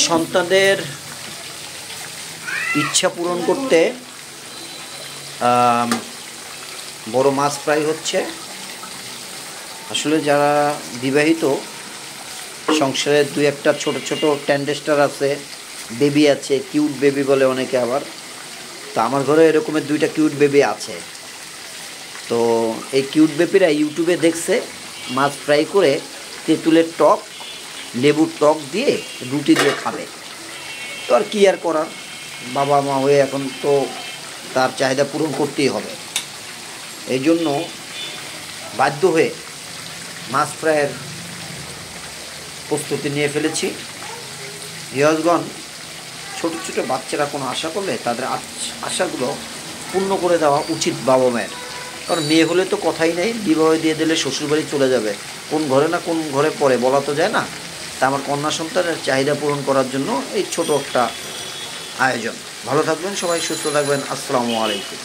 সন্তানদের ইচ্ছা পূরণ করতে বড় মাছ ফ্রাই হচ্ছে। আসলে যারা বিবাহিত, সংসারে দুই একটা ছোট ছোট ট্যান্ডেস্টার আছে, বেবি আছে, কিউট বেবি বলে অনেকে আবার। তো আমার ঘরে এরকমের দুইটা কিউট বেবি আছে। তো এই কিউট বেবিরা ইউটিউবে দেখছে মাছ ফ্রাই করে তেঁতুলের টক, লেবুর টক দিয়ে রুটি দিয়ে খাবে। তো আর কি আর করার, বাবা মা হয়ে এখন তো তার চাহিদা পূরণ করতেই হবে। এই জন্য বাধ্য হয়ে মাছ ফ্রাইয়ের প্রস্তুতি নিয়ে ফেলেছি। ভিউয়ার্সগণ, ছোটো ছোটো বাচ্চারা কোনো আশা করলে তাদের আশাগুলো পূর্ণ করে দেওয়া উচিত বাবা মায়ের। কারণ মেয়ে হলে তো কথাই নেই, বিবাহ দিয়ে দিলে শ্বশুরবাড়ি চলে যাবে, কোন ঘরে না কোন ঘরে পড়ে বলা তো যায় না। তা আমার কন্যা সন্তানের চাহিদা পূরণ করার জন্য এই ছোট একটা আয়োজন। ভালো থাকবেন সবাই, সুস্থ থাকবেন। আসসালামু আলাইকুম।